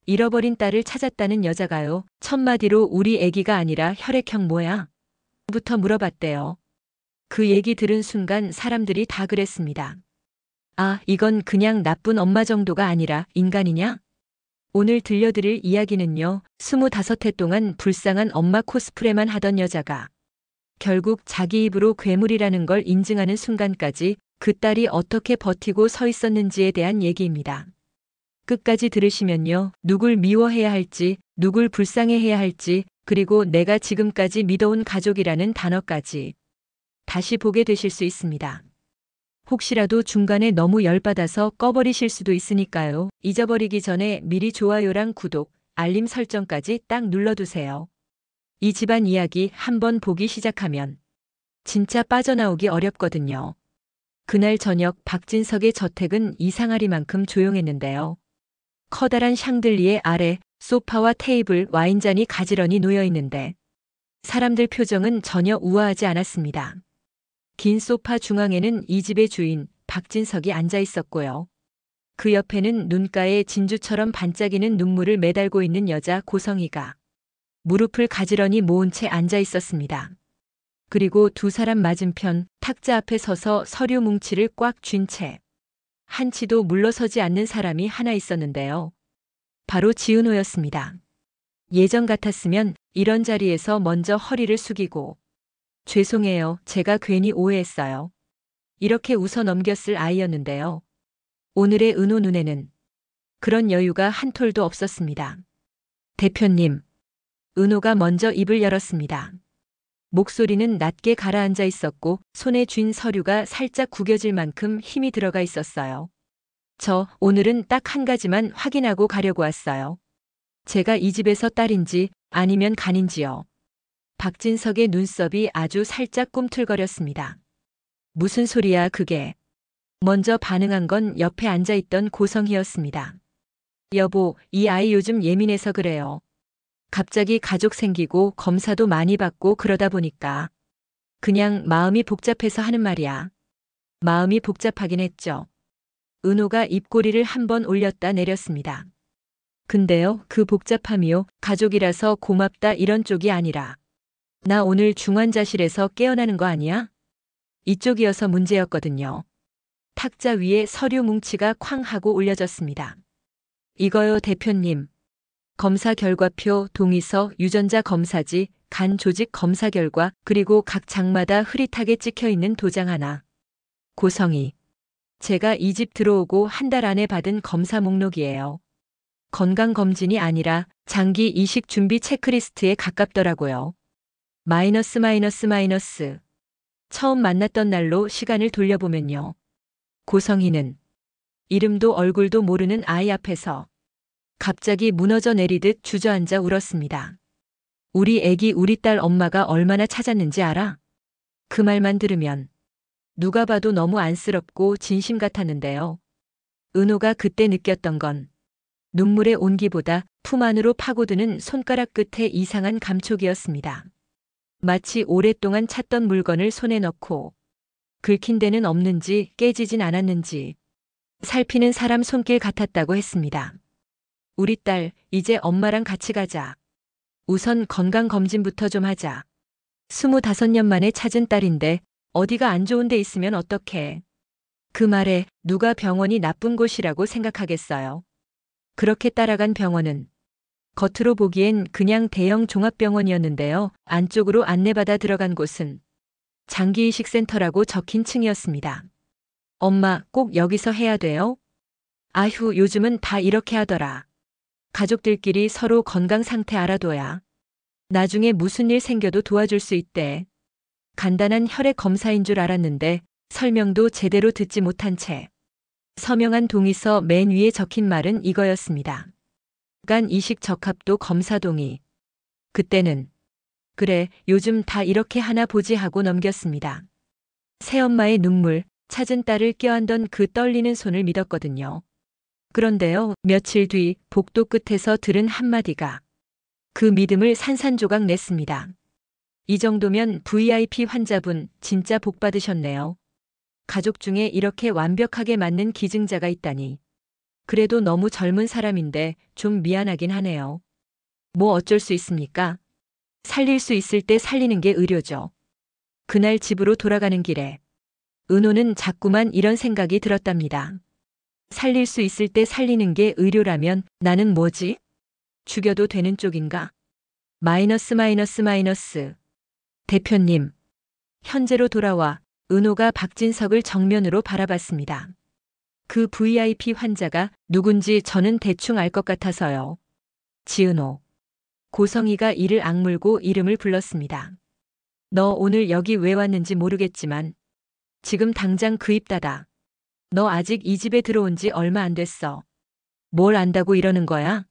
잃어버린 딸을 찾았다는 여자가요. 첫마디로 우리 애기가 아니라 혈액형 뭐야? 부터 물어봤대요. 그 얘기 들은 순간 사람들이 다 그랬습니다. 아, 이건 그냥 나쁜 엄마 정도가 아니라 인간이냐? 오늘 들려드릴 이야기는요. 25해 동안 불쌍한 엄마 코스프레만 하던 여자가 결국 자기 입으로 괴물이라는 걸 인증하는 순간까지 그 딸이 어떻게 버티고 서 있었는지에 대한 얘기입니다. 끝까지 들으시면요. 누굴 미워해야 할지, 누굴 불쌍해해야 할지, 그리고 내가 지금까지 믿어온 가족이라는 단어까지 다시 보게 되실 수 있습니다. 혹시라도 중간에 너무 열받아서 꺼버리실 수도 있으니까요. 잊어버리기 전에 미리 좋아요랑 구독, 알림 설정까지 딱 눌러두세요. 이 집안 이야기 한번 보기 시작하면 진짜 빠져나오기 어렵거든요. 그날 저녁 박진석의 저택은 이상하리만큼 조용했는데요. 커다란 샹들리에 아래 소파와 테이블, 와인잔이 가지런히 놓여 있는데 사람들 표정은 전혀 우아하지 않았습니다. 긴 소파 중앙에는 이 집의 주인 박진석이 앉아 있었고요. 그 옆에는 눈가에 진주처럼 반짝이는 눈물을 매달고 있는 여자 고성희가 무릎을 가지런히 모은 채 앉아 있었습니다. 그리고 두 사람 맞은편 탁자 앞에 서서 서류 뭉치를 꽉 쥔 채 한치도 물러서지 않는 사람이 하나 있었는데요. 바로 지은호였습니다. 예전 같았으면 이런 자리에서 먼저 허리를 숙이고 죄송해요. 제가 괜히 오해했어요. 이렇게 웃어 넘겼을 아이였는데요. 오늘의 은호 눈에는 그런 여유가 한 톨도 없었습니다. 대표님. 은호가 먼저 입을 열었습니다. 목소리는 낮게 가라앉아 있었고 손에 쥔 서류가 살짝 구겨질 만큼 힘이 들어가 있었어요. 저 오늘은 딱 한 가지만 확인하고 가려고 왔어요. 제가 이 집에서 딸인지 아니면 간인지요. 박진석의 눈썹이 아주 살짝 꿈틀거렸습니다. 무슨 소리야 그게. 먼저 반응한 건 옆에 앉아있던 고성희였습니다. 여보, 이 아이 요즘 예민해서 그래요. 갑자기 가족 생기고 검사도 많이 받고 그러다 보니까 그냥 마음이 복잡해서 하는 말이야. 마음이 복잡하긴 했죠. 은호가 입꼬리를 한번 올렸다 내렸습니다. 근데요, 그 복잡함이요, 가족이라서 고맙다 이런 쪽이 아니라 나 오늘 중환자실에서 깨어나는 거 아니야? 이쪽이어서 문제였거든요. 탁자 위에 서류 뭉치가 쾅 하고 올려졌습니다. 이거요, 대표님. 검사 결과표, 동의서, 유전자 검사지, 간 조직 검사 결과, 그리고 각 장마다 흐릿하게 찍혀 있는 도장 하나. 고성희. 제가 이 집 들어오고 한 달 안에 받은 검사 목록이에요. 건강검진이 아니라 장기 이식 준비 체크리스트에 가깝더라고요. 마이너스 마이너스 마이너스. 처음 만났던 날로 시간을 돌려보면요. 고성희는 이름도 얼굴도 모르는 아이 앞에서 갑자기 무너져 내리듯 주저앉아 울었습니다. 우리 애기 우리 딸 엄마가 얼마나 찾았는지 알아? 그 말만 들으면 누가 봐도 너무 안쓰럽고 진심 같았는데요. 은호가 그때 느꼈던 건 눈물의 온기보다 품 안으로 파고드는 손가락 끝에 이상한 감촉이었습니다. 마치 오랫동안 찾던 물건을 손에 넣고 긁힌 데는 없는지 깨지진 않았는지 살피는 사람 손길 같았다고 했습니다. 우리 딸, 이제 엄마랑 같이 가자. 우선 건강검진부터 좀 하자. 25년 만에 찾은 딸인데 어디가 안 좋은 데 있으면 어떡해. 그 말에 누가 병원이 나쁜 곳이라고 생각하겠어요. 그렇게 따라간 병원은 겉으로 보기엔 그냥 대형 종합병원이었는데요. 안쪽으로 안내받아 들어간 곳은 장기이식센터라고 적힌 층이었습니다. 엄마, 꼭 여기서 해야 돼요? 아휴, 요즘은 다 이렇게 하더라. 가족들끼리 서로 건강 상태 알아둬야 나중에 무슨 일 생겨도 도와줄 수 있대. 간단한 혈액 검사인 줄 알았는데 설명도 제대로 듣지 못한 채 서명한 동의서 맨 위에 적힌 말은 이거였습니다. 간 이식 적합도 검사 동의. 그때는 그래, 요즘 다 이렇게 하나 보지 하고 넘겼습니다. 새엄마의 눈물, 찾은 딸을 껴안던 그 떨리는 손을 믿었거든요. 그런데요, 며칠 뒤 복도 끝에서 들은 한마디가 그 믿음을 산산조각 냈습니다. 이 정도면 VIP 환자분 진짜 복 받으셨네요. 가족 중에 이렇게 완벽하게 맞는 기증자가 있다니. 그래도 너무 젊은 사람인데 좀 미안하긴 하네요. 뭐 어쩔 수 있습니까? 살릴 수 있을 때 살리는 게 의료죠. 그날 집으로 돌아가는 길에 은호는 자꾸만 이런 생각이 들었답니다. 살릴 수 있을 때 살리는 게 의료라면 나는 뭐지? 죽여도 되는 쪽인가? 마이너스 마이너스 마이너스. 대표님. 현재로 돌아와 은호가 박진석을 정면으로 바라봤습니다. 그 VIP 환자가 누군지 저는 대충 알 것 같아서요. 지은호. 고성희가 이를 악물고 이름을 불렀습니다. 너 오늘 여기 왜 왔는지 모르겠지만 지금 당장 그 입 닫아. 너 아직 이 집에 들어온 지 얼마 안 됐어. 뭘 안다고 이러는 거야?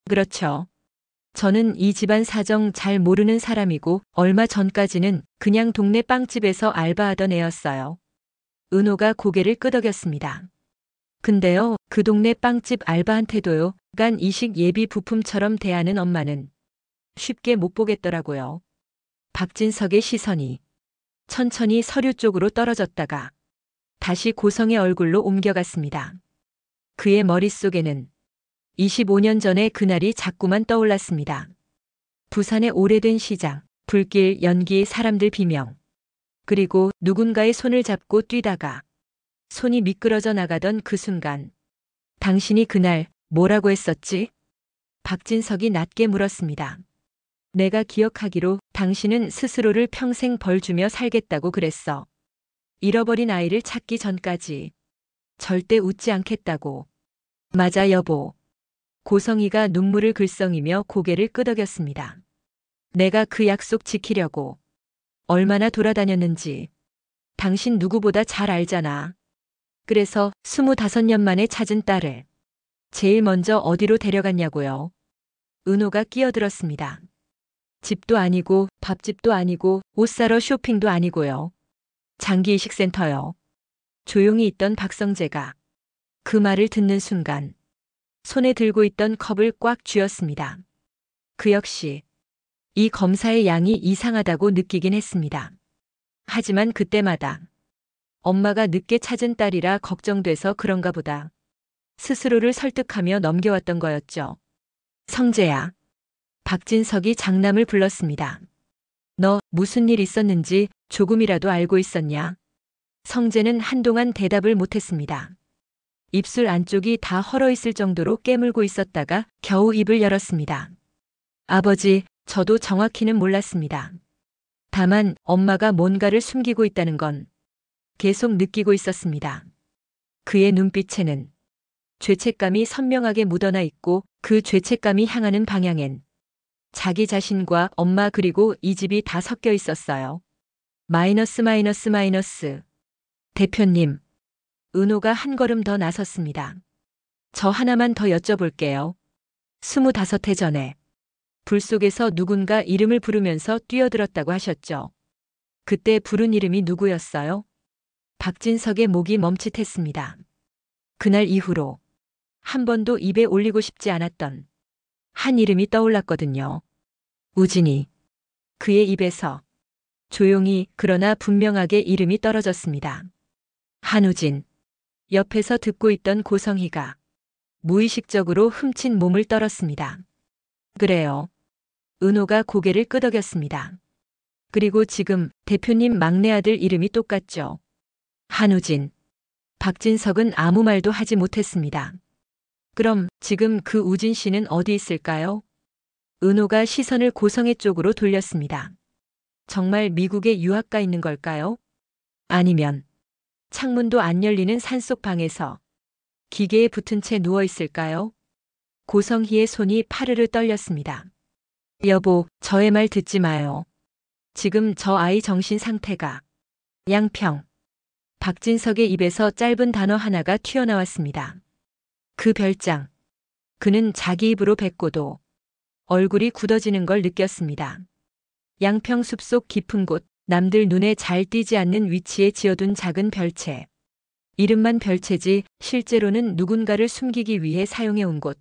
그렇죠. 저는 이 집안 사정 잘 모르는 사람이고 얼마 전까지는 그냥 동네 빵집에서 알바하던 애였어요. 은호가 고개를 끄덕였습니다. 근데요, 그 동네 빵집 알바한테도요, 간 이식 예비 부품처럼 대하는 엄마는 쉽게 못 보겠더라고요. 박진석의 시선이 천천히 서류 쪽으로 떨어졌다가 다시 고성의 얼굴로 옮겨갔습니다. 그의 머릿속에는 25년 전의 그날이 자꾸만 떠올랐습니다. 부산의 오래된 시장, 불길, 연기, 사람들 비명. 그리고 누군가의 손을 잡고 뛰다가 손이 미끄러져 나가던 그 순간. 당신이 그날 뭐라고 했었지? 박진석이 낮게 물었습니다. 내가 기억하기로 당신은 스스로를 평생 벌 주며 살겠다고 그랬어. 잃어버린 아이를 찾기 전까지. 절대 웃지 않겠다고. 맞아 여보. 고성희가 눈물을 글썽이며 고개를 끄덕였습니다. 내가 그 약속 지키려고 얼마나 돌아다녔는지 당신 누구보다 잘 알잖아. 그래서 25년 만에 찾은 딸을 제일 먼저 어디로 데려갔냐고요. 은호가 끼어들었습니다. 집도 아니고 밥집도 아니고 옷 사러 쇼핑도 아니고요. 장기이식센터요. 조용히 있던 박성재가 그 말을 듣는 순간 손에 들고 있던 컵을 꽉 쥐었습니다. 그 역시 이 검사의 양이 이상하다고 느끼긴 했습니다. 하지만 그때마다 엄마가 늦게 찾은 딸이라 걱정돼서 그런가 보다. 스스로를 설득하며 넘겨왔던 거였죠. 성재야. 박진석이 장남을 불렀습니다. 너 무슨 일 있었는지 조금이라도 알고 있었냐? 성재는 한동안 대답을 못했습니다. 입술 안쪽이 다 헐어있을 정도로 깨물고 있었다가 겨우 입을 열었습니다. 아버지, 저도 정확히는 몰랐습니다. 다만 엄마가 뭔가를 숨기고 있다는 건 계속 느끼고 있었습니다. 그의 눈빛에는 죄책감이 선명하게 묻어나 있고 그 죄책감이 향하는 방향엔 자기 자신과 엄마 그리고 이 집이 다 섞여 있었어요. 마이너스 마이너스 마이너스. 대표님. 은호가 한 걸음 더 나섰습니다. 저 하나만 더 여쭤볼게요. 25해 전에 불 속에서 누군가 이름을 부르면서 뛰어들었다고 하셨죠. 그때 부른 이름이 누구였어요? 박진석의 목이 멈칫했습니다. 그날 이후로 한 번도 입에 올리고 싶지 않았던 한 이름이 떠올랐거든요. 우진이. 그의 입에서 조용히 그러나 분명하게 이름이 떨어졌습니다. 한우진. 옆에서 듣고 있던 고성희가 무의식적으로 훔친 몸을 떨었습니다. 그래요. 은호가 고개를 끄덕였습니다. 그리고 지금 대표님 막내 아들 이름이 똑같죠. 한우진. 박진석은 아무 말도 하지 못했습니다. 그럼 지금 그 우진 씨는 어디 있을까요? 은호가 시선을 고성애 쪽으로 돌렸습니다. 정말 미국에 유학 가 있는 걸까요? 아니면 창문도 안 열리는 산속 방에서 기계에 붙은 채 누워 있을까요? 고성희의 손이 파르르 떨렸습니다. 여보, 저의 말 듣지 마요. 지금 저 아이 정신 상태가. 양평. 박진석의 입에서 짧은 단어 하나가 튀어나왔습니다. 그 별장. 그는 자기 입으로 뱉고도 얼굴이 굳어지는 걸 느꼈습니다. 양평 숲속 깊은 곳, 남들 눈에 잘 띄지 않는 위치에 지어둔 작은 별채. 이름만 별채지 실제로는 누군가를 숨기기 위해 사용해온 곳.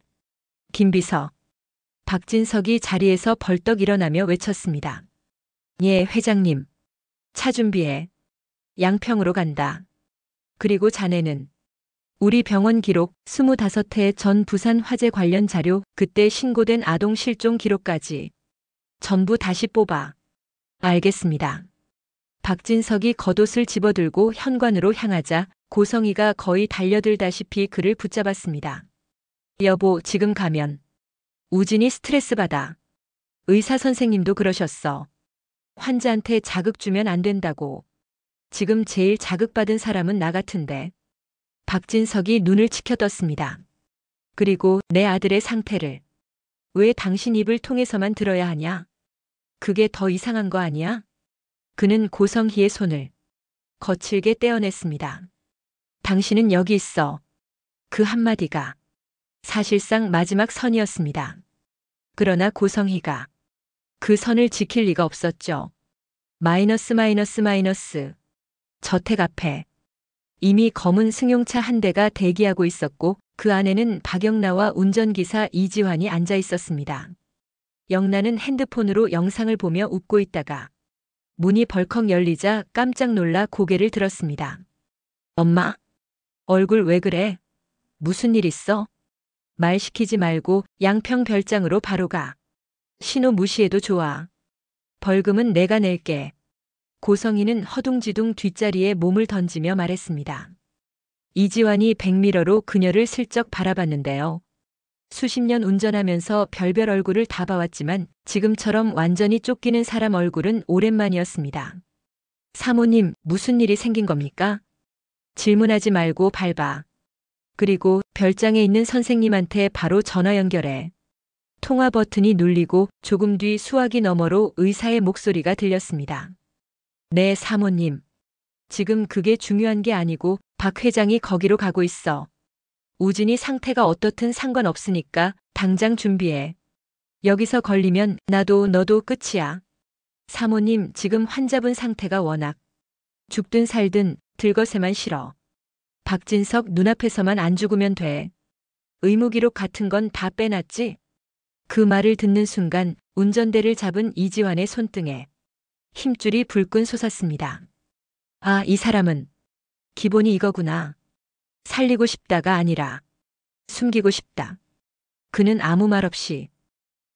김비서. 박진석이 자리에서 벌떡 일어나며 외쳤습니다. 예, 회장님. 차 준비해. 양평으로 간다. 그리고 자네는 우리 병원 기록, 25회 전 부산 화재 관련 자료, 그때 신고된 아동 실종 기록까지 전부 다시 뽑아. 알겠습니다. 박진석이 겉옷을 집어들고 현관으로 향하자 고성희가 거의 달려들다시피 그를 붙잡았습니다. 여보, 지금 가면 우진이 스트레스 받아. 의사 선생님도 그러셨어. 환자한테 자극 주면 안 된다고. 지금 제일 자극받은 사람은 나 같은데. 박진석이 눈을 치켜떴습니다. 그리고 내 아들의 상태를 왜 당신 입을 통해서만 들어야 하냐? 그게 더 이상한 거 아니야? 그는 고성희의 손을 거칠게 떼어냈습니다. 당신은 여기 있어. 그 한마디가 사실상 마지막 선이었습니다. 그러나 고성희가 그 선을 지킬 리가 없었죠. 마이너스. 저택 앞에 이미 검은 승용차 한 대가 대기하고 있었고 그 안에는 박영나와 운전기사 이지환이 앉아 있었습니다. 영나는 핸드폰으로 영상을 보며 웃고 있다가 문이 벌컥 열리자 깜짝 놀라 고개를 들었습니다. 엄마, 얼굴 왜 그래? 무슨 일 있어? 말 시키지 말고 양평 별장으로 바로 가. 신호 무시해도 좋아. 벌금은 내가 낼게. 고성희는 허둥지둥 뒷자리에 몸을 던지며 말했습니다. 이지환이 백미러로 그녀를 슬쩍 바라봤는데요. 수십 년 운전하면서 별별 얼굴을 다 봐왔지만 지금처럼 완전히 쫓기는 사람 얼굴은 오랜만이었습니다. 사모님, 무슨 일이 생긴 겁니까? 질문하지 말고 밟아. 그리고 별장에 있는 선생님한테 바로 전화 연결해. 통화 버튼이 눌리고 조금 뒤 수화기 너머로 의사의 목소리가 들렸습니다. 네, 사모님. 지금 그게 중요한 게 아니고 박 회장이 거기로 가고 있어. 우진이 상태가 어떻든 상관없으니까 당장 준비해. 여기서 걸리면 나도 너도 끝이야. 사모님, 지금 환자분 상태가 워낙 죽든 살든 들거세만 싫어. 박진석 눈앞에서만 안 죽으면 돼. 의무기록 같은 건 다 빼놨지? 그 말을 듣는 순간 운전대를 잡은 이지환의 손등에 힘줄이 불끈 솟았습니다. 아, 이 사람은 기본이 이거구나. 살리고 싶다가 아니라 숨기고 싶다. 그는 아무 말 없이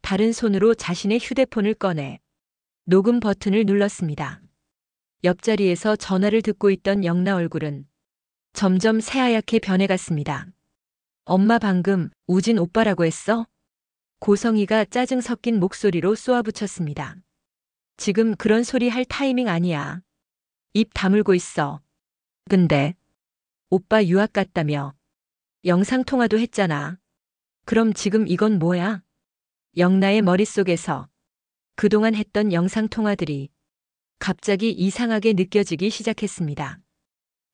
다른 손으로 자신의 휴대폰을 꺼내 녹음 버튼을 눌렀습니다. 옆자리에서 전화를 듣고 있던 영나 얼굴은 점점 새하얗게 변해갔습니다. 엄마 방금 우진 오빠라고 했어? 고성희가 짜증 섞인 목소리로 쏘아붙였습니다. 지금 그런 소리 할 타이밍 아니야. 입 다물고 있어. 근데 오빠 유학 갔다며. 영상통화도 했잖아. 그럼 지금 이건 뭐야? 영나의 머릿속에서 그동안 했던 영상통화들이 갑자기 이상하게 느껴지기 시작했습니다.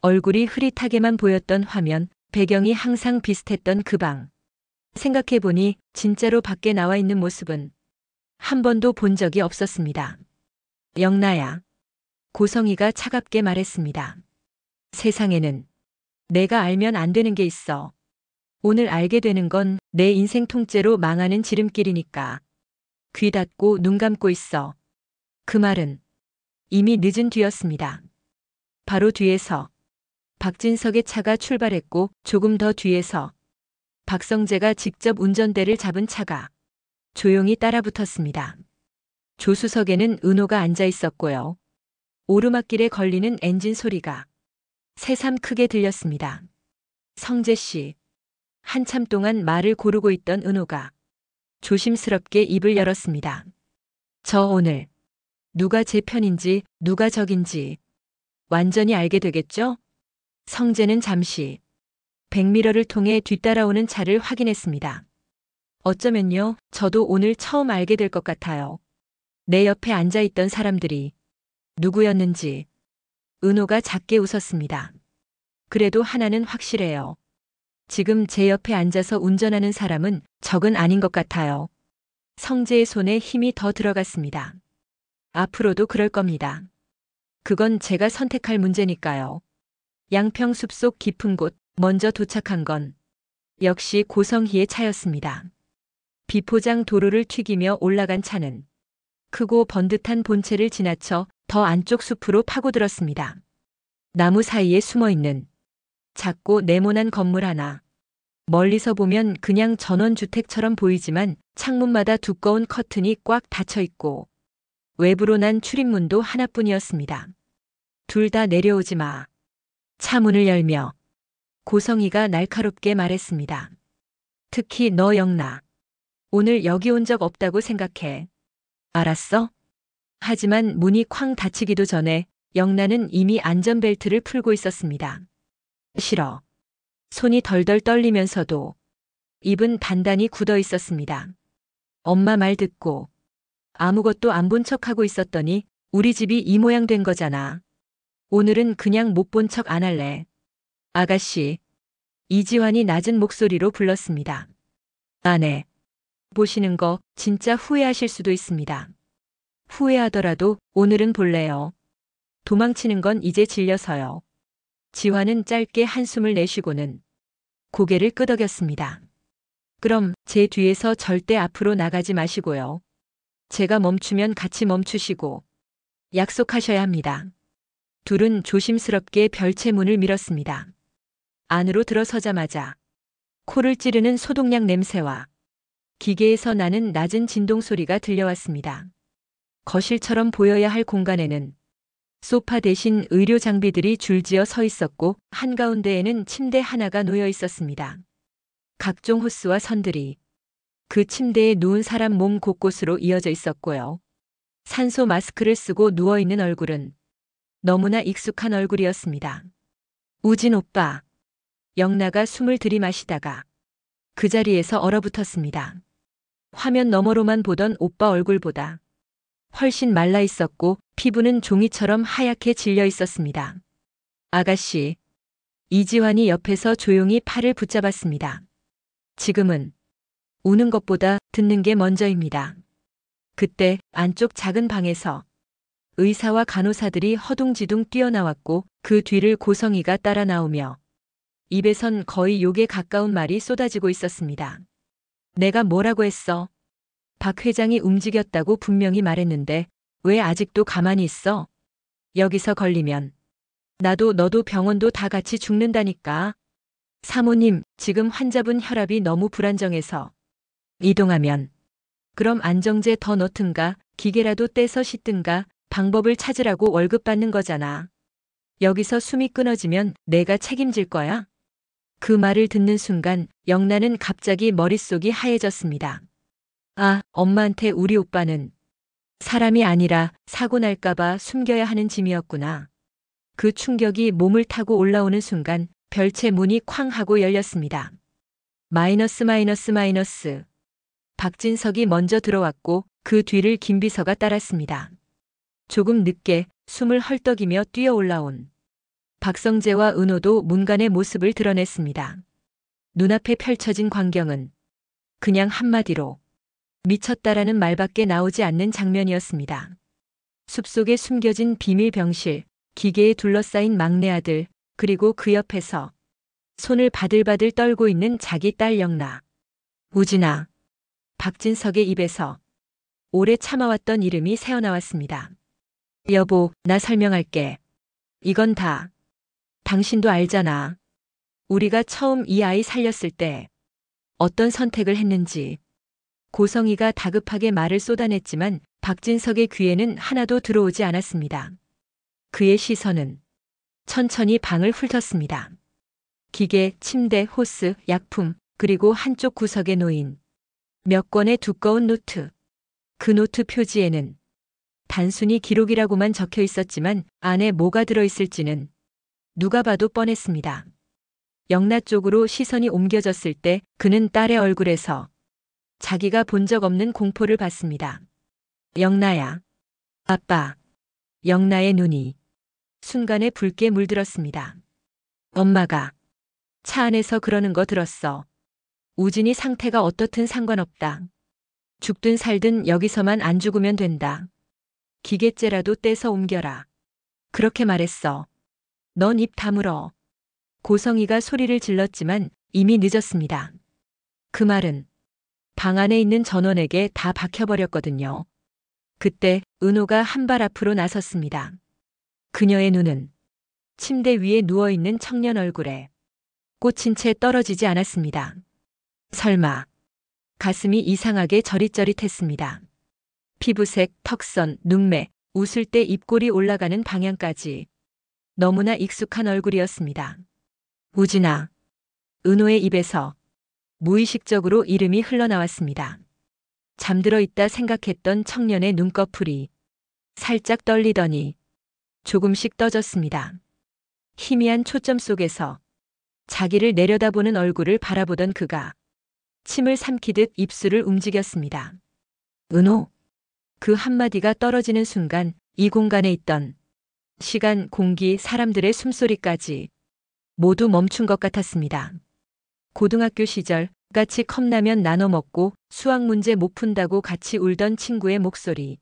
얼굴이 흐릿하게만 보였던 화면, 배경이 항상 비슷했던 그 방. 생각해보니 진짜로 밖에 나와 있는 모습은 한 번도 본 적이 없었습니다. 영나야. 고성희가 차갑게 말했습니다. 세상에는 내가 알면 안 되는 게 있어. 오늘 알게 되는 건 내 인생 통째로 망하는 지름길이니까. 귀 닫고 눈 감고 있어. 그 말은 이미 늦은 뒤였습니다. 바로 뒤에서 박진석의 차가 출발했고 조금 더 뒤에서 박성재가 직접 운전대를 잡은 차가 조용히 따라붙었습니다. 조수석에는 은호가 앉아 있었고요. 오르막길에 걸리는 엔진 소리가 새삼 크게 들렸습니다. 성재 씨. 한참 동안 말을 고르고 있던 은호가 조심스럽게 입을 열었습니다. 저 오늘 누가 제 편인지 누가 적인지 완전히 알게 되겠죠? 성재는 잠시 백미러를 통해 뒤따라오는 차를 확인했습니다. 어쩌면요, 저도 오늘 처음 알게 될 것 같아요. 내 옆에 앉아있던 사람들이 누구였는지. 은호가 작게 웃었습니다. 그래도 하나는 확실해요. 지금 제 옆에 앉아서 운전하는 사람은 적은 아닌 것 같아요. 성재의 손에 힘이 더 들어갔습니다. 앞으로도 그럴 겁니다. 그건 제가 선택할 문제니까요. 양평 숲속 깊은 곳, 먼저 도착한 건 역시 고성희의 차였습니다. 비포장 도로를 튀기며 올라간 차는 크고 번듯한 본체를 지나쳐 더 안쪽 숲으로 파고들었습니다. 나무 사이에 숨어있는 작고 네모난 건물 하나. 멀리서 보면 그냥 전원주택처럼 보이지만 창문마다 두꺼운 커튼이 꽉 닫혀 있고 외부로 난 출입문도 하나뿐이었습니다. 둘 다 내려오지 마. 차 문을 열며 고성이가 날카롭게 말했습니다. 특히 너 영나. 오늘 여기 온 적 없다고 생각해. 알았어? 하지만 문이 쾅 닫히기도 전에 영나는 이미 안전벨트를 풀고 있었습니다. 싫어. 손이 덜덜 떨리면서도 입은 단단히 굳어 있었습니다. 엄마 말 듣고 아무것도 안 본 척하고 있었더니 우리 집이 이 모양 된 거잖아. 오늘은 그냥 못 본 척 안 할래. 아가씨. 이지환이 낮은 목소리로 불렀습니다. 아내. 보시는 거 진짜 후회하실 수도 있습니다. 후회하더라도 오늘은 볼래요. 도망치는 건 이제 질려서요. 지환은 짧게 한숨을 내쉬고는 고개를 끄덕였습니다. 그럼 제 뒤에서 절대 앞으로 나가지 마시고요. 제가 멈추면 같이 멈추시고 약속하셔야 합니다. 둘은 조심스럽게 별채 문을 밀었습니다. 안으로 들어서자마자 코를 찌르는 소독약 냄새와 기계에서 나는 낮은 진동 소리가 들려왔습니다. 거실처럼 보여야 할 공간에는 소파 대신 의료 장비들이 줄지어 서 있었고 한가운데에는 침대 하나가 놓여 있었습니다. 각종 호스와 선들이 그 침대에 누운 사람 몸 곳곳으로 이어져 있었고요. 산소 마스크를 쓰고 누워있는 얼굴은 너무나 익숙한 얼굴이었습니다. 우진 오빠. 영나가 숨을 들이마시다가 그 자리에서 얼어붙었습니다. 화면 너머로만 보던 오빠 얼굴보다 훨씬 말라 있었고 피부는 종이처럼 하얗게 질려 있었습니다. 아가씨. 이지환이 옆에서 조용히 팔을 붙잡았습니다. 지금은 우는 것보다 듣는 게 먼저입니다. 그때 안쪽 작은 방에서 의사와 간호사들이 허둥지둥 뛰어나왔고 그 뒤를 고성이가 따라 나오며 입에선 거의 욕에 가까운 말이 쏟아지고 있었습니다. 내가 뭐라고 했어? 박 회장이 움직였다고 분명히 말했는데 왜 아직도 가만히 있어? 여기서 걸리면 나도 너도 병원도 다 같이 죽는다니까. 사모님, 지금 환자분 혈압이 너무 불안정해서 이동하면 그럼 안정제 더 넣든가 기계라도 떼서 씻든가 방법을 찾으라고 월급 받는 거잖아. 여기서 숨이 끊어지면 내가 책임질 거야. 그 말을 듣는 순간 영나는 갑자기 머릿속이 하얘졌습니다. 아, 엄마한테 우리 오빠는 사람이 아니라 사고 날까봐 숨겨야 하는 짐이었구나. 그 충격이 몸을 타고 올라오는 순간 별채 문이 쾅 하고 열렸습니다. 마이너스. 박진석이 먼저 들어왔고 그 뒤를 김비서가 따랐습니다. 조금 늦게 숨을 헐떡이며 뛰어 올라온 박성재와 은호도 문간의 모습을 드러냈습니다. 눈앞에 펼쳐진 광경은 그냥 한마디로 미쳤다라는 말밖에 나오지 않는 장면이었습니다. 숲속에 숨겨진 비밀 병실, 기계에 둘러싸인 막내 아들, 그리고 그 옆에서 손을 바들바들 떨고 있는 자기 딸 영나. 우진아. 박진석의 입에서 오래 참아왔던 이름이 새어나왔습니다. 여보, 나 설명할게. 이건 다 당신도 알잖아. 우리가 처음 이 아이 살렸을 때 어떤 선택을 했는지. 고성이가 다급하게 말을 쏟아냈지만 박진석의 귀에는 하나도 들어오지 않았습니다. 그의 시선은 천천히 방을 훑었습니다. 기계, 침대, 호스, 약품, 그리고 한쪽 구석에 놓인 몇 권의 두꺼운 노트. 그 노트 표지에는 단순히 기록이라고만 적혀 있었지만 안에 뭐가 들어있을지는 누가 봐도 뻔했습니다. 영나 쪽으로 시선이 옮겨졌을 때 그는 딸의 얼굴에서 자기가 본 적 없는 공포를 봤습니다. 영나야. 아빠. 영나의 눈이 순간에 붉게 물들었습니다. 엄마가 차 안에서 그러는 거 들었어. 우진이 상태가 어떻든 상관없다. 죽든 살든 여기서만 안 죽으면 된다. 기계째라도 떼서 옮겨라. 그렇게 말했어. 넌 입 다물어. 고성이가 소리를 질렀지만 이미 늦었습니다. 그 말은 방 안에 있는 전원에게 다 박혀버렸거든요. 그때 은호가 한 발 앞으로 나섰습니다. 그녀의 눈은 침대 위에 누워있는 청년 얼굴에 꽂힌 채 떨어지지 않았습니다. 설마. 가슴이 이상하게 저릿저릿했습니다. 피부색, 턱선, 눈매, 웃을 때 입꼬리 올라가는 방향까지 너무나 익숙한 얼굴이었습니다. 우진아. 은호의 입에서 무의식적으로 이름이 흘러나왔습니다. 잠들어 있다 생각했던 청년의 눈꺼풀이 살짝 떨리더니 조금씩 떠졌습니다. 희미한 초점 속에서 자기를 내려다보는 얼굴을 바라보던 그가 침을 삼키듯 입술을 움직였습니다. 은호. 그 한마디가 떨어지는 순간 이 공간에 있던 시간, 공기, 사람들의 숨소리까지 모두 멈춘 것 같았습니다. 고등학교 시절 같이 컵라면 나눠 먹고 수학 문제 못 푼다고 같이 울던 친구의 목소리.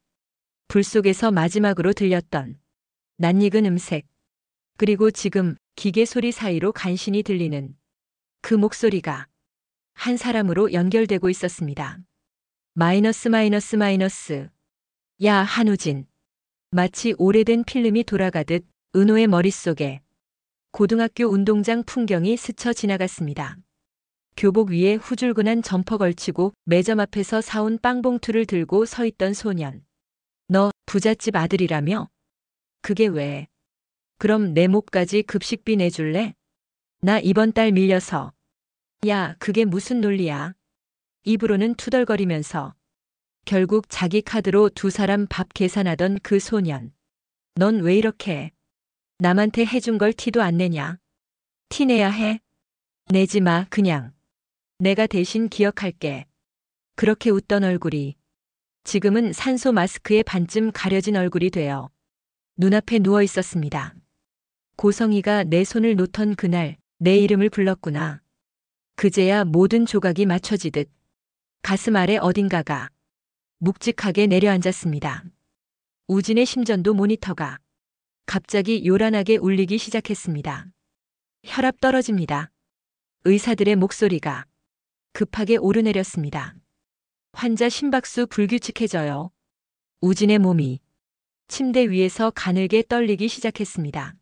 불 속에서 마지막으로 들렸던 낯익은 음색. 그리고 지금 기계 소리 사이로 간신히 들리는 그 목소리가 한 사람으로 연결되고 있었습니다. 마이너스 마이너스 마이너스. 야, 한우진. 마치 오래된 필름이 돌아가듯 은호의 머릿속에 고등학교 운동장 풍경이 스쳐 지나갔습니다. 교복 위에 후줄근한 점퍼 걸치고 매점 앞에서 사온 빵봉투를 들고 서 있던 소년. 너 부잣집 아들이라며? 그게 왜? 그럼 내 몫까지 급식비 내줄래? 나 이번 달 밀려서. 야, 그게 무슨 논리야? 입으로는 투덜거리면서 결국 자기 카드로 두 사람 밥 계산하던 그 소년. 넌 왜 이렇게 해? 남한테 해준 걸 티도 안 내냐? 티 내야 해? 내지 마, 그냥. 내가 대신 기억할게. 그렇게 웃던 얼굴이 지금은 산소 마스크에 반쯤 가려진 얼굴이 되어 눈앞에 누워 있었습니다. 고성이가 내 손을 놓던 그날 내 이름을 불렀구나. 그제야 모든 조각이 맞춰지듯 가슴 아래 어딘가가 묵직하게 내려앉았습니다. 우진의 심전도 모니터가 갑자기 요란하게 울리기 시작했습니다. 혈압 떨어집니다. 의사들의 목소리가 급하게 오르내렸습니다. 환자 심박수 불규칙해져요. 우진의 몸이 침대 위에서 가늘게 떨리기 시작했습니다.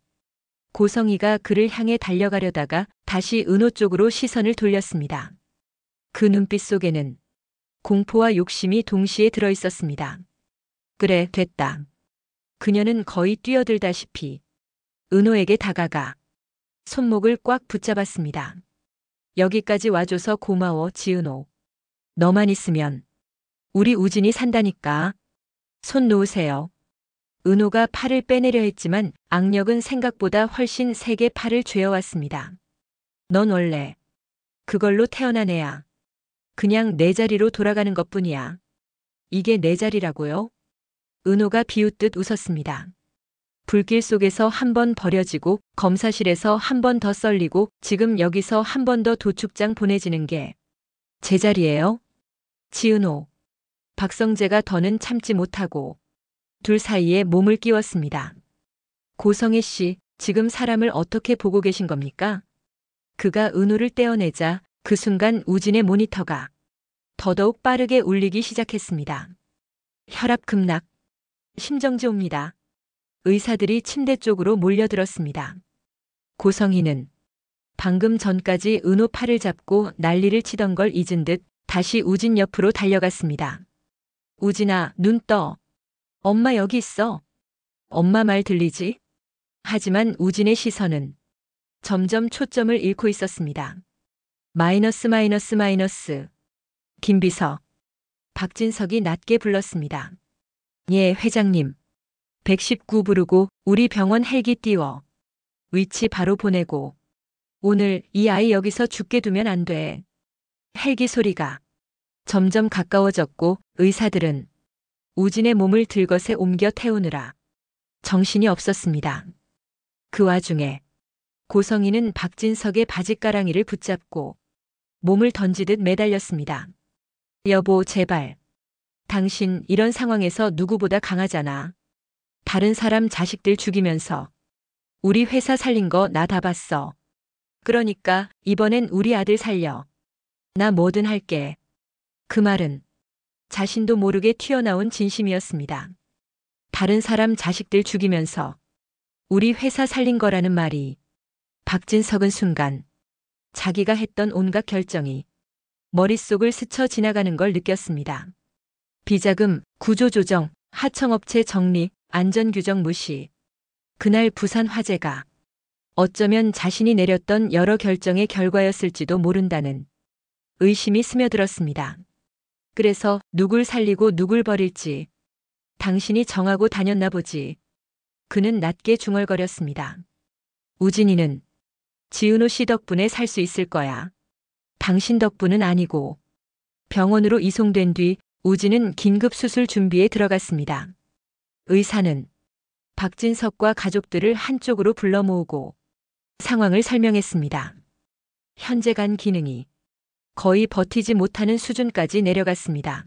고성이가 그를 향해 달려가려다가 다시 은호 쪽으로 시선을 돌렸습니다. 그 눈빛 속에는 공포와 욕심이 동시에 들어 있었습니다. 그래, 됐다. 그녀는 거의 뛰어들다시피 은호에게 다가가 손목을 꽉 붙잡았습니다. 여기까지 와줘서 고마워, 지은호. 너만 있으면 우리 우진이 산다니까. 손 놓으세요. 은호가 팔을 빼내려 했지만 악력은 생각보다 훨씬 세게 팔을 쥐어왔습니다. 넌 원래 그걸로 태어난 애야. 그냥 내 자리로 돌아가는 것뿐이야. 이게 내 자리라고요? 은호가 비웃듯 웃었습니다. 불길 속에서 한 번 버려지고 검사실에서 한 번 더 썰리고 지금 여기서 한 번 더 도축장 보내지는 게 제 자리예요? 지은호. 박성재가 더는 참지 못하고 둘 사이에 몸을 끼웠습니다. 고성애 씨, 지금 사람을 어떻게 보고 계신 겁니까? 그가 은호를 떼어내자 그 순간 우진의 모니터가 더더욱 빠르게 울리기 시작했습니다. 혈압 급락. 심정지 옵니다. 의사들이 침대 쪽으로 몰려들었습니다. 고성희는 방금 전까지 은호 팔을 잡고 난리를 치던 걸 잊은 듯 다시 우진 옆으로 달려갔습니다. 우진아, 눈 떠. 엄마 여기 있어. 엄마 말 들리지? 하지만 우진의 시선은 점점 초점을 잃고 있었습니다. 마이너스 마이너스 마이너스. 김비서. 박진석이 낮게 불렀습니다. 예, 회장님. 119 부르고 우리 병원 헬기 띄워. 위치 바로 보내고. 오늘 이 아이 여기서 죽게 두면 안 돼. 헬기 소리가 점점 가까워졌고 의사들은 우진의 몸을 들것에 옮겨 태우느라 정신이 없었습니다. 그 와중에 고성이는 박진석의 바짓가랑이를 붙잡고 몸을 던지듯 매달렸습니다. 여보, 제발. 당신 이런 상황에서 누구보다 강하잖아. 다른 사람 자식들 죽이면서 우리 회사 살린 거 나 다 봤어. 그러니까 이번엔 우리 아들 살려. 나 뭐든 할게. 그 말은 자신도 모르게 튀어나온 진심이었습니다. 다른 사람 자식들 죽이면서 우리 회사 살린 거라는 말이 박진석은 순간 자기가 했던 온갖 결정이 머릿속을 스쳐 지나가는 걸 느꼈습니다. 비자금, 구조조정, 하청업체 정리, 안전규정 무시. 그날 부산 화재가 어쩌면 자신이 내렸던 여러 결정의 결과였을지도 모른다는 의심이 스며들었습니다. 그래서 누굴 살리고 누굴 버릴지 당신이 정하고 다녔나 보지. 그는 낮게 중얼거렸습니다. 우진이는 지은호 씨 덕분에 살 수 있을 거야. 당신 덕분은 아니고. 병원으로 이송된 뒤 우진은 긴급 수술 준비에 들어갔습니다. 의사는 박진석과 가족들을 한쪽으로 불러 모으고 상황을 설명했습니다. 현재 간 기능이 거의 버티지 못하는 수준까지 내려갔습니다.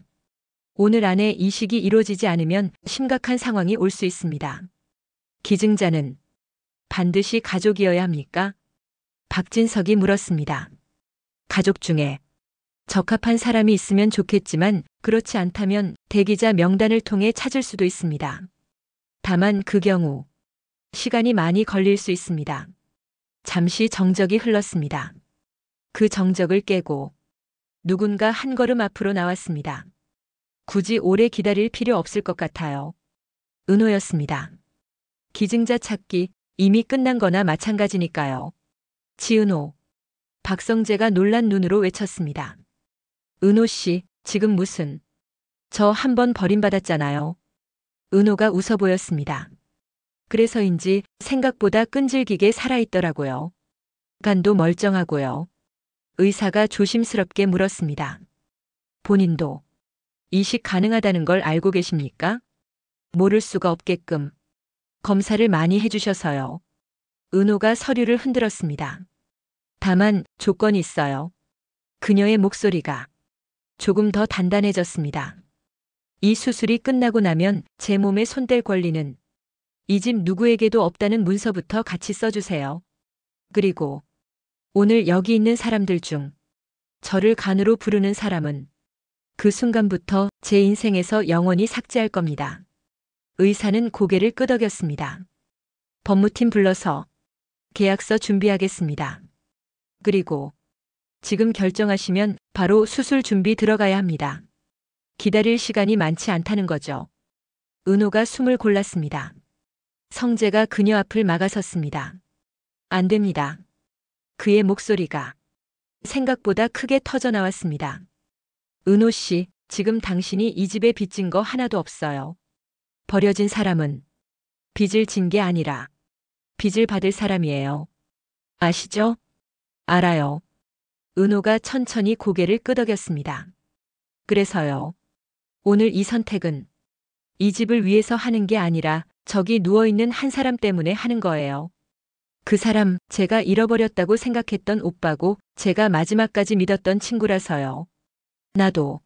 오늘 안에 이식이 이루어지지 않으면 심각한 상황이 올 수 있습니다. 기증자는 반드시 가족이어야 합니까? 박진석이 물었습니다. 가족 중에 적합한 사람이 있으면 좋겠지만 그렇지 않다면 대기자 명단을 통해 찾을 수도 있습니다. 다만 그 경우 시간이 많이 걸릴 수 있습니다. 잠시 정적이 흘렀습니다. 그 정적을 깨고 누군가 한 걸음 앞으로 나왔습니다. 굳이 오래 기다릴 필요 없을 것 같아요. 은호였습니다. 기증자 찾기 이미 끝난 거나 마찬가지니까요. 지은호. 박성재가 놀란 눈으로 외쳤습니다. 은호 씨, 지금 무슨... 저 한 번 버림받았잖아요. 은호가 웃어 보였습니다. 그래서인지 생각보다 끈질기게 살아있더라고요. 간도 멀쩡하고요. 의사가 조심스럽게 물었습니다. 본인도 이식 가능하다는 걸 알고 계십니까? 모를 수가 없게끔 검사를 많이 해주셔서요. 은호가 서류를 흔들었습니다. 다만 조건이 있어요. 그녀의 목소리가 조금 더 단단해졌습니다. 이 수술이 끝나고 나면 제 몸에 손댈 권리는 이 집 누구에게도 없다는 문서부터 같이 써주세요. 그리고 오늘 여기 있는 사람들 중 저를 간으로 부르는 사람은 그 순간부터 제 인생에서 영원히 삭제할 겁니다. 의사는 고개를 끄덕였습니다. 법무팀 불러서 계약서 준비하겠습니다. 그리고 지금 결정하시면 바로 수술 준비 들어가야 합니다. 기다릴 시간이 많지 않다는 거죠. 은호가 숨을 골랐습니다. 성재가 그녀 앞을 막아섰습니다. 안 됩니다. 그의 목소리가 생각보다 크게 터져 나왔습니다. 은호 씨, 지금 당신이 이 집에 빚진 거 하나도 없어요. 버려진 사람은 빚을 진 게 아니라 빚을 받을 사람이에요. 아시죠? 알아요. 은호가 천천히 고개를 끄덕였습니다. 그래서요. 오늘 이 선택은 이 집을 위해서 하는 게 아니라 저기 누워있는 한 사람 때문에 하는 거예요. 그 사람 제가 잃어버렸다고 생각했던 오빠고 제가 마지막까지 믿었던 친구라서요. 나도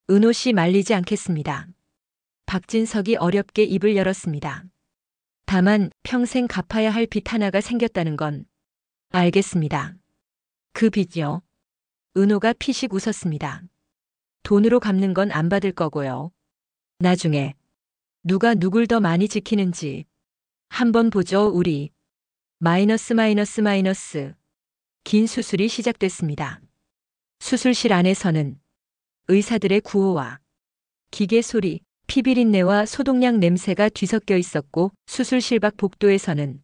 은호 씨 말리지 않겠습니다. 박진석이 어렵게 입을 열었습니다. 다만 평생 갚아야 할 빚 하나가 생겼다는 건 알겠습니다. 그 빚이요. 은호가 피식 웃었습니다. 돈으로 갚는 건 안 받을 거고요. 나중에 누가 누굴 더 많이 지키는지 한번 보죠, 우리. 마이너스 마이너스 마이너스. 긴 수술이 시작됐습니다. 수술실 안에서는 의사들의 구호와 기계 소리, 피비린내와 소독약 냄새가 뒤섞여 있었고 수술실 밖 복도에서는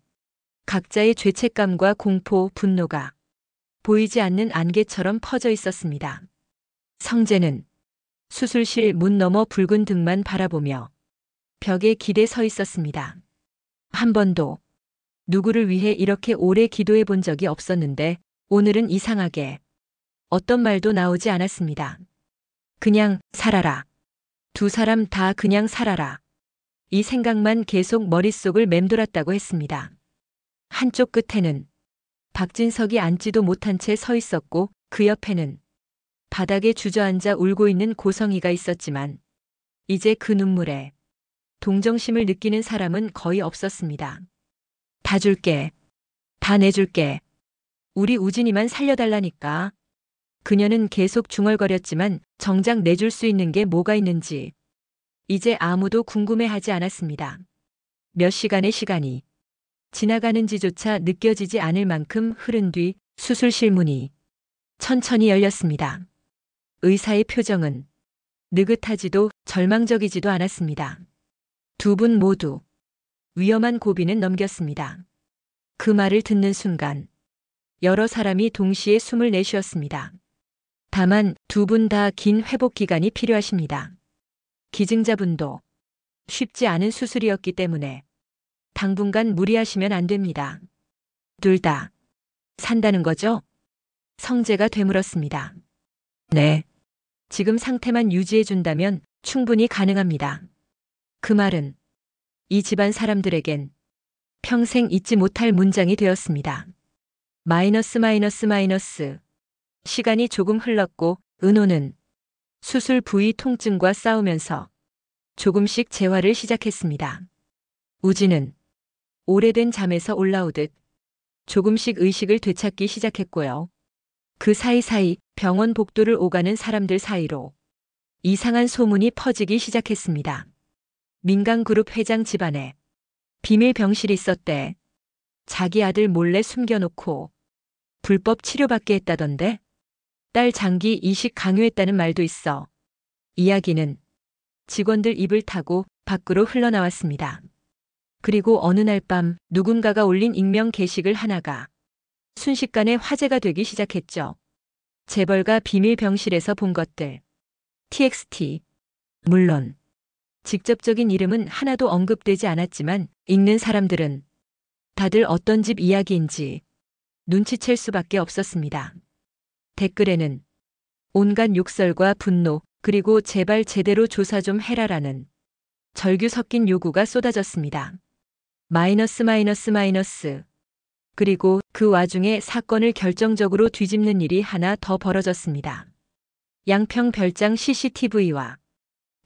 각자의 죄책감과 공포, 분노가 보이지 않는 안개처럼 퍼져 있었습니다. 성재는 수술실 문 너머 붉은 등만 바라보며 벽에 기대 서 있었습니다. 한 번도 누구를 위해 이렇게 오래 기도해 본 적이 없었는데 오늘은 이상하게 어떤 말도 나오지 않았습니다. 그냥 살아라. 두 사람 다 그냥 살아라. 이 생각만 계속 머릿속을 맴돌았다고 했습니다. 한쪽 끝에는 박진석이 앉지도 못한 채 서 있었고 그 옆에는 바닥에 주저앉아 울고 있는 고성이가 있었지만 이제 그 눈물에 동정심을 느끼는 사람은 거의 없었습니다. 다 줄게. 다 내줄게. 우리 우진이만 살려달라니까. 그녀는 계속 중얼거렸지만 정작 내줄 수 있는 게 뭐가 있는지 이제 아무도 궁금해하지 않았습니다. 몇 시간의 시간이 지나가는지조차 느껴지지 않을 만큼 흐른 뒤 수술실 문이 천천히 열렸습니다. 의사의 표정은 느긋하지도 절망적이지도 않았습니다. 두 분 모두 위험한 고비는 넘겼습니다. 그 말을 듣는 순간 여러 사람이 동시에 숨을 내쉬었습니다. 다만 두 분 다 긴 회복 기간이 필요하십니다. 기증자분도 쉽지 않은 수술이었기 때문에 당분간 무리하시면 안 됩니다. 둘 다 산다는 거죠? 성재가 되물었습니다. 네. 지금 상태만 유지해준다면 충분히 가능합니다. 그 말은 이 집안 사람들에겐 평생 잊지 못할 문장이 되었습니다. 마이너스 마이너스 마이너스. 시간이 조금 흘렀고 은호는 수술 부위 통증과 싸우면서 조금씩 재활을 시작했습니다. 우진은 오래된 잠에서 올라오듯 조금씩 의식을 되찾기 시작했고요. 그 사이사이 병원 복도를 오가는 사람들 사이로 이상한 소문이 퍼지기 시작했습니다. 민간그룹 회장 집안에 비밀 병실이 있었대. 자기 아들 몰래 숨겨놓고 불법 치료받게 했다던데. 딸 장기 이식 강요했다는 말도 있어. 이야기는 직원들 입을 타고 밖으로 흘러나왔습니다. 그리고 어느 날 밤 누군가가 올린 익명 게시글 하나가 순식간에 화제가 되기 시작했죠. 재벌가 비밀 병실에서 본 것들. TXT. 물론 직접적인 이름은 하나도 언급되지 않았지만 읽는 사람들은 다들 어떤 집 이야기인지 눈치챌 수밖에 없었습니다. 댓글에는 온갖 욕설과 분노, 그리고 제발 제대로 조사 좀 해라라는 절규 섞인 요구가 쏟아졌습니다. 마이너스 마이너스 마이너스. 그리고 그 와중에 사건을 결정적으로 뒤집는 일이 하나 더 벌어졌습니다. 양평 별장 CCTV와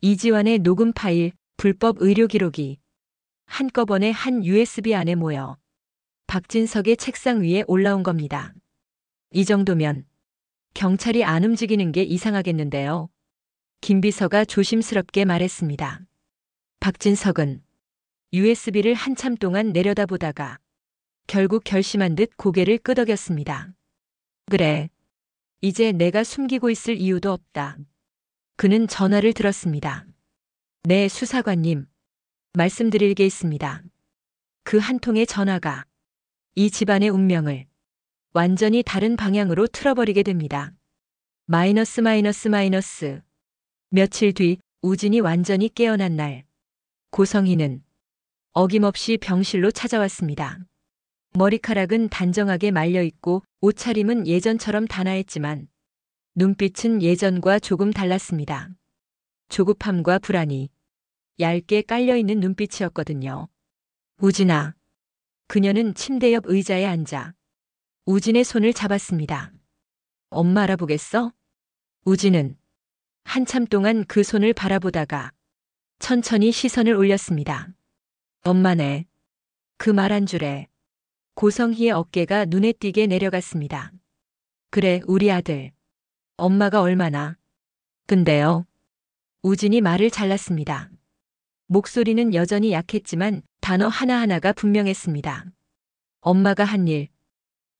이지환의 녹음 파일, 불법 의료 기록이 한꺼번에 한 USB 안에 모여 박진석의 책상 위에 올라온 겁니다. 이 정도면 경찰이 안 움직이는 게 이상하겠는데요. 김 비서가 조심스럽게 말했습니다. 박진석은 USB를 한참 동안 내려다보다가 결국 결심한 듯 고개를 끄덕였습니다. 그래. 이제 내가 숨기고 있을 이유도 없다. 그는 전화를 들었습니다. 네, 수사관님. 말씀드릴 게 있습니다. 그 한 통의 전화가 이 집안의 운명을 완전히 다른 방향으로 틀어버리게 됩니다. 마이너스 마이너스 마이너스. 며칠 뒤 우진이 완전히 깨어난 날, 고성희는 어김없이 병실로 찾아왔습니다. 머리카락은 단정하게 말려있고 옷차림은 예전처럼 단아했지만 눈빛은 예전과 조금 달랐습니다. 조급함과 불안이 얇게 깔려있는 눈빛이었거든요. 우진아. 그녀는 침대 옆 의자에 앉아 우진의 손을 잡았습니다. 엄마 알아보겠어? 우진은 한참 동안 그 손을 바라보다가 천천히 시선을 올렸습니다. 엄마네. 그 말 한 줄에 고성희의 어깨가 눈에 띄게 내려갔습니다. 그래, 우리 아들. 엄마가 얼마나. 근데요. 우진이 말을 잘랐습니다. 목소리는 여전히 약했지만 단어 하나하나가 분명했습니다. 엄마가 한 일,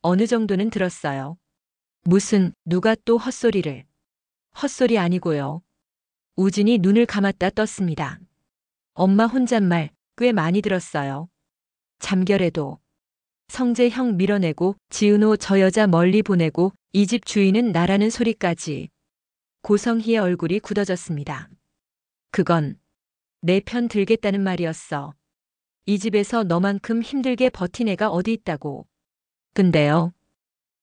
어느 정도는 들었어요. 무슨, 누가 또 헛소리를. 헛소리 아니고요. 우진이 눈을 감았다 떴습니다. 엄마 혼잣말 꽤 많이 들었어요. 잠결에도 성재 형 밀어내고 지은호 저 여자 멀리 보내고 이 집 주인은 나라는 소리까지. 고성희의 얼굴이 굳어졌습니다. 그건 내 편 들겠다는 말이었어. 이 집에서 너만큼 힘들게 버틴 애가 어디 있다고. 근데요.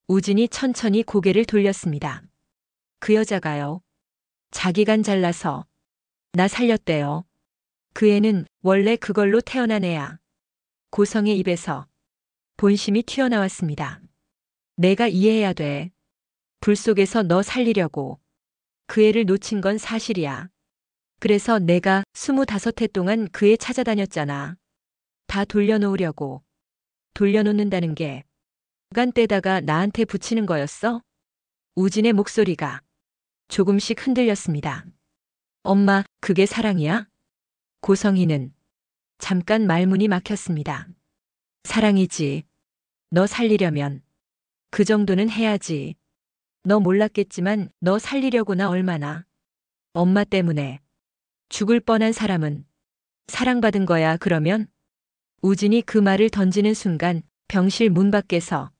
우진이 천천히 고개를 돌렸습니다. 그 여자가요. 자기 간 잘라서 나 살렸대요. 그 애는 원래 그걸로 태어난 애야. 고성의 입에서 본심이 튀어나왔습니다. 내가 이해해야 돼. 불 속에서 너 살리려고. 그 애를 놓친 건 사실이야. 그래서 내가 25해 동안 그 애 찾아다녔잖아. 다 돌려놓으려고. 돌려놓는다는 게 간때다가 나한테 붙이는 거였어? 우진의 목소리가 조금씩 흔들렸습니다. 엄마, 그게 사랑이야? 고성희는 잠깐 말문이 막혔습니다. 사랑이지. 너 살리려면 그 정도는 해야지. 너 몰랐겠지만 너 살리려고 나 얼마나. 엄마 때문에 죽을 뻔한 사람은 사랑받은 거야 그러면? 우진이 그 말을 던지는 순간 병실 문 밖에서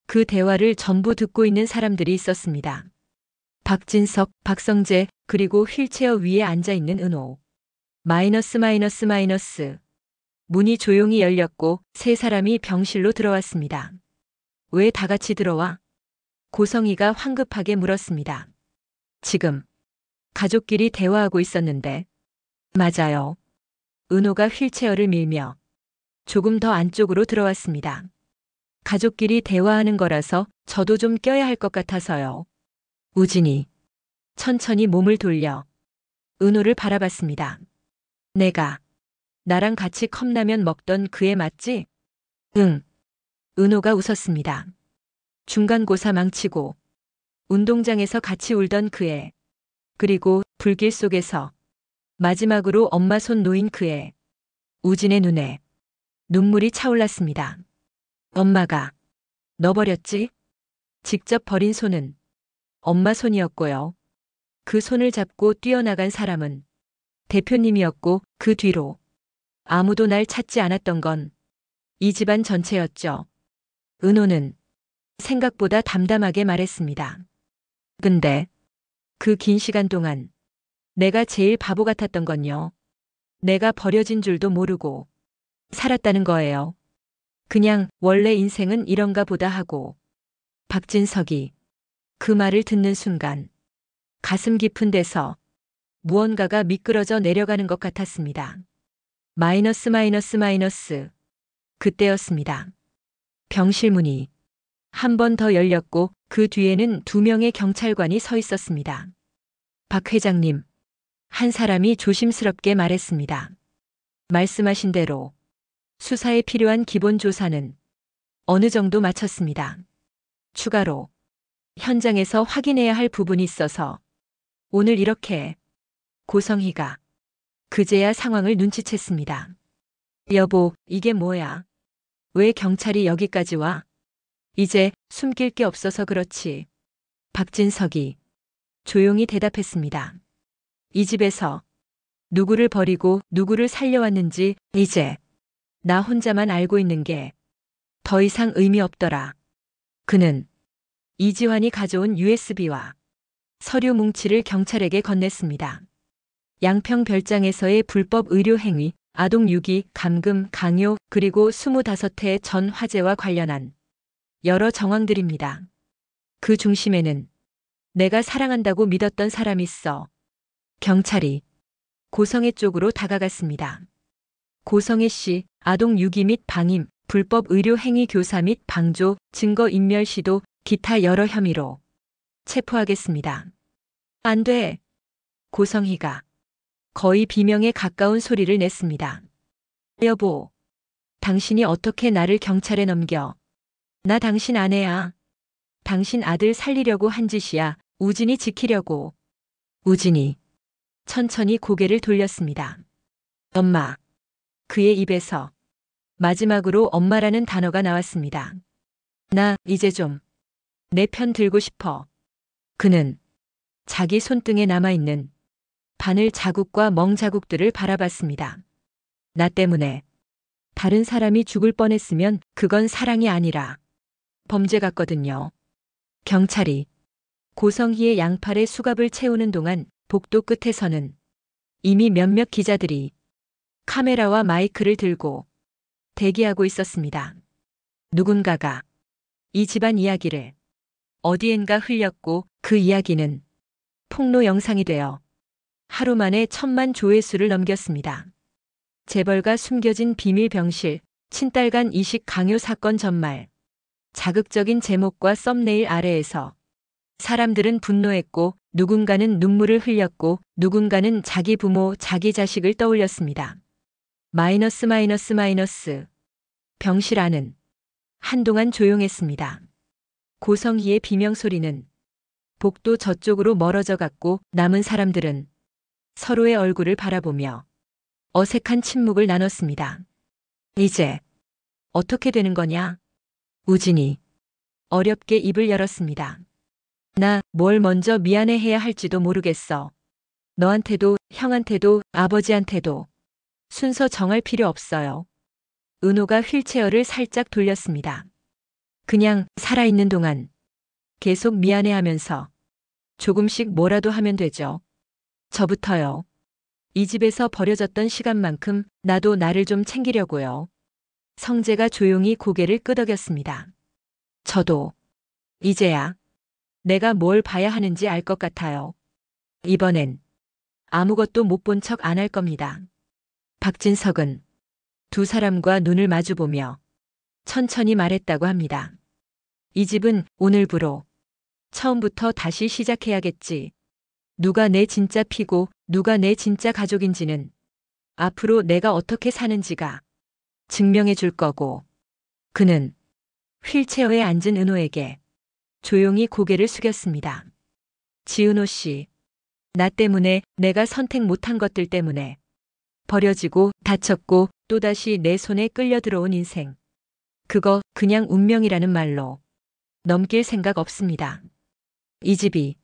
그 대화를 전부 듣고 있는 사람들이 있었습니다. 박진석, 박성재, 그리고 휠체어 위에 앉아있는 은호. 마이너스 마이너스 마이너스. 문이 조용히 열렸고 세 사람이 병실로 들어왔습니다. 왜 다 같이 들어와? 고성희가 황급하게 물었습니다. 지금 가족끼리 대화하고 있었는데. 맞아요. 은호가 휠체어를 밀며 조금 더 안쪽으로 들어왔습니다. 가족끼리 대화하는 거라서 저도 좀 껴야 할 것 같아서요. 우진이 천천히 몸을 돌려 은호를 바라봤습니다. 내가 나랑 같이 컵라면 먹던 그 애 맞지? 응. 은호가 웃었습니다. 중간고사 망치고 운동장에서 같이 울던 그 애. 그리고 불길 속에서 마지막으로 엄마 손 놓인 그 애. 우진의 눈에 눈물이 차올랐습니다. 엄마가 너 버렸지? 직접 버린 손은 엄마 손이었고요. 그 손을 잡고 뛰어나간 사람은 대표님이었고 그 뒤로 아무도 날 찾지 않았던 건 이 집안 전체였죠. 은호는 생각보다 담담하게 말했습니다. 근데 그 긴 시간 동안 내가 제일 바보 같았던 건요. 내가 버려진 줄도 모르고 살았다는 거예요. 그냥 원래 인생은 이런가 보다 하고. 박진석이 그 말을 듣는 순간 가슴 깊은 데서 무언가가 미끄러져 내려가는 것 같았습니다. 마이너스 마이너스 마이너스. 그때였습니다. 병실 문이 한 번 더 열렸고 그 뒤에는 2명의 경찰관이 서 있었습니다. 박 회장님, 한 사람이 조심스럽게 말했습니다. 말씀하신 대로 수사에 필요한 기본 조사는 어느 정도 마쳤습니다. 추가로 현장에서 확인해야 할 부분이 있어서 오늘 이렇게. 고성희가 그제야 상황을 눈치챘습니다. 여보, 이게 뭐야? 왜 경찰이 여기까지 와? 이제 숨길 게 없어서 그렇지. 박진석이 조용히 대답했습니다. 이 집에서 누구를 버리고 누구를 살려왔는지 이제 나 혼자만 알고 있는 게 더 이상 의미 없더라. 그는 이지환이 가져온 USB와 서류 뭉치를 경찰에게 건넸습니다. 양평 별장에서의 불법 의료 행위, 아동 유기, 감금, 강요, 그리고 25회 전 화재와 관련한 여러 정황들입니다. 그 중심에는 내가 사랑한다고 믿었던 사람이 있어. 경찰이 고성애 쪽으로 다가갔습니다. 고성애 씨, 아동 유기 및 방임, 불법 의료 행위 교사 및 방조, 증거 인멸 시도, 기타 여러 혐의로 체포하겠습니다. 안 돼. 고성희가 거의 비명에 가까운 소리를 냈습니다. 여보, 당신이 어떻게 나를 경찰에 넘겨? 나 당신 아내야. 당신 아들 살리려고 한 짓이야. 우진이 지키려고. 우진이 천천히 고개를 돌렸습니다. 엄마. 그의 입에서 마지막으로 엄마라는 단어가 나왔습니다. 나 이제 좀 내 편 들고 싶어. 그는 자기 손등에 남아있는 바늘 자국과 멍 자국들을 바라봤습니다. 나 때문에 다른 사람이 죽을 뻔했으면 그건 사랑이 아니라 범죄 같거든요. 경찰이 고성희의 양팔에 수갑을 채우는 동안 복도 끝에서는 이미 몇몇 기자들이 카메라와 마이크를 들고 대기하고 있었습니다. 누군가가 이 집안 이야기를 어디엔가 흘렸고 그 이야기는 폭로 영상이 되어 하루 만에 1000만 조회수를 넘겼습니다. 재벌가 숨겨진 비밀 병실, 친딸간 이식 강요 사건 전말. 자극적인 제목과 썸네일 아래에서 사람들은 분노했고 누군가는 눈물을 흘렸고 누군가는 자기 부모, 자기 자식을 떠올렸습니다. 마이너스 마이너스 마이너스. 병실 안은 한동안 조용했습니다. 고성희의 비명소리는 복도 저쪽으로 멀어져 갔고 남은 사람들은 서로의 얼굴을 바라보며 어색한 침묵을 나눴습니다. 이제 어떻게 되는 거냐? 우진이 어렵게 입을 열었습니다. 나 뭘 먼저 미안해해야 할지도 모르겠어. 너한테도, 형한테도, 아버지한테도. 순서 정할 필요 없어요. 은호가 휠체어를 살짝 돌렸습니다. 그냥 살아있는 동안 계속 미안해하면서 조금씩 뭐라도 하면 되죠. 저부터요. 이 집에서 버려졌던 시간만큼 나도 나를 좀 챙기려고요. 성재가 조용히 고개를 끄덕였습니다. 저도 이제야 내가 뭘 봐야 하는지 알 것 같아요. 이번엔 아무것도 못 본 척 안 할 겁니다. 박진석은 두 사람과 눈을 마주보며 천천히 말했다고 합니다. 이 집은 오늘부로 처음부터 다시 시작해야겠지. 누가 내 진짜 피고 누가 내 진짜 가족인지는 앞으로 내가 어떻게 사는지가 증명해 줄 거고. 그는 휠체어에 앉은 은호에게 조용히 고개를 숙였습니다. 지은호 씨, 나 때문에 내가 선택 못한 것들 때문에 버려지고 다쳤고 또다시 내 손에 끌려 들어온 인생. 그거 그냥 운명이라는 말로 넘길 생각 없습니다. 이 집이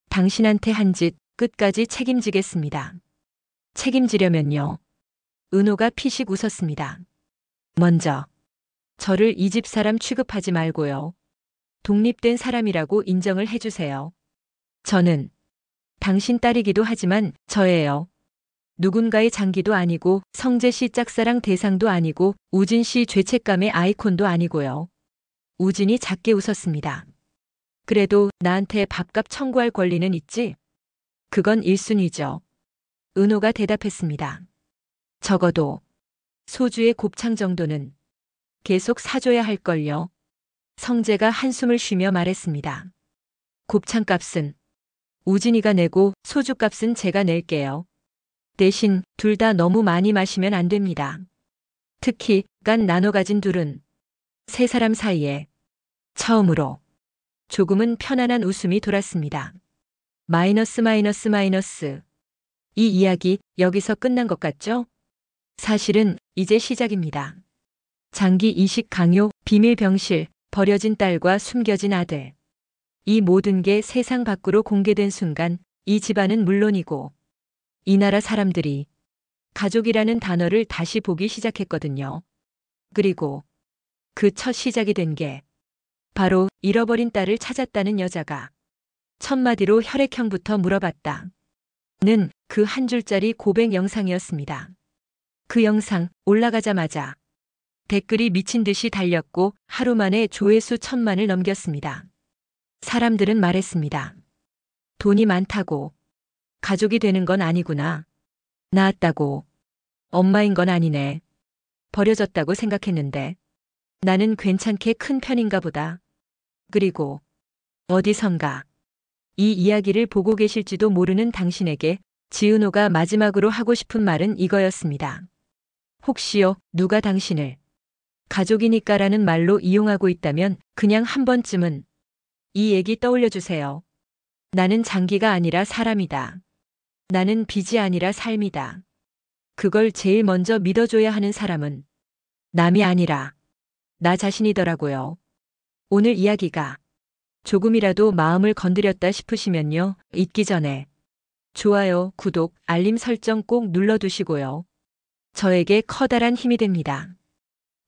당신한테 한 짓 끝까지 책임지겠습니다. 책임지려면요. 은호가 피식 웃었습니다. 먼저 저를 이 집 사람 취급하지 말고요. 독립된 사람이라고 인정을 해주세요. 저는 당신 딸이기도 하지만 저예요. 누군가의 장기도 아니고 성재 씨 짝사랑 대상도 아니고 우진 씨 죄책감의 아이콘도 아니고요. 우진이 작게 웃었습니다. 그래도 나한테 밥값 청구할 권리는 있지? 그건 1순위죠. 은호가 대답했습니다. 적어도 소주의 곱창 정도는 계속 사줘야 할걸요. 성재가 한숨을 쉬며 말했습니다. 곱창값은 우진이가 내고 소주값은 제가 낼게요. 대신 둘 다 너무 많이 마시면 안 됩니다. 특히 간 나눠 가진 둘은 세 사람 사이에 처음으로 조금은 편안한 웃음이 돌았습니다. 마이너스. 이 이야기 여기서 끝난 것 같죠? 사실은 이제 시작입니다. 장기 이식 강요, 비밀 병실, 버려진 딸과 숨겨진 아들. 이 모든 게 세상 밖으로 공개된 순간 이 집안은 물론이고 이 나라 사람들이 가족이라는 단어를 다시 보기 시작했거든요. 그리고 그 첫 시작이 된 게 바로 잃어버린 딸을 찾았다는 여자가 첫마디로 혈액형부터 물어봤다. 는 그 한 줄짜리 고백 영상이었습니다. 그 영상 올라가자마자 댓글이 미친 듯이 달렸고 하루 만에 조회수 1000만을 넘겼습니다. 사람들은 말했습니다. 돈이 많다고 가족이 되는 건 아니구나. 낳았다고 엄마인 건 아니네. 버려졌다고 생각했는데 나는 괜찮게 큰 편인가 보다. 그리고 어디선가 이 이야기를 보고 계실지도 모르는 당신에게 지은호가 마지막으로 하고 싶은 말은 이거였습니다. 혹시요, 누가 당신을 가족이니까라는 말로 이용하고 있다면 그냥 한 번쯤은 이 얘기 떠올려 주세요. 나는 장기가 아니라 사람이다. 나는 빚이 아니라 삶이다. 그걸 제일 먼저 믿어줘야 하는 사람은 남이 아니라 나 자신이더라고요. 오늘 이야기가 조금이라도 마음을 건드렸다 싶으시면요. 잊기 전에 좋아요, 구독, 알림 설정 꼭 눌러두시고요. 저에게 커다란 힘이 됩니다.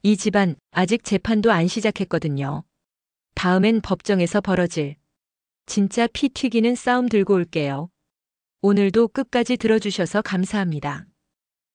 이 집안 아직 재판도 안 시작했거든요. 다음엔 법정에서 벌어질 진짜 피 튀기는 싸움 들고 올게요. 오늘도 끝까지 들어주셔서 감사합니다.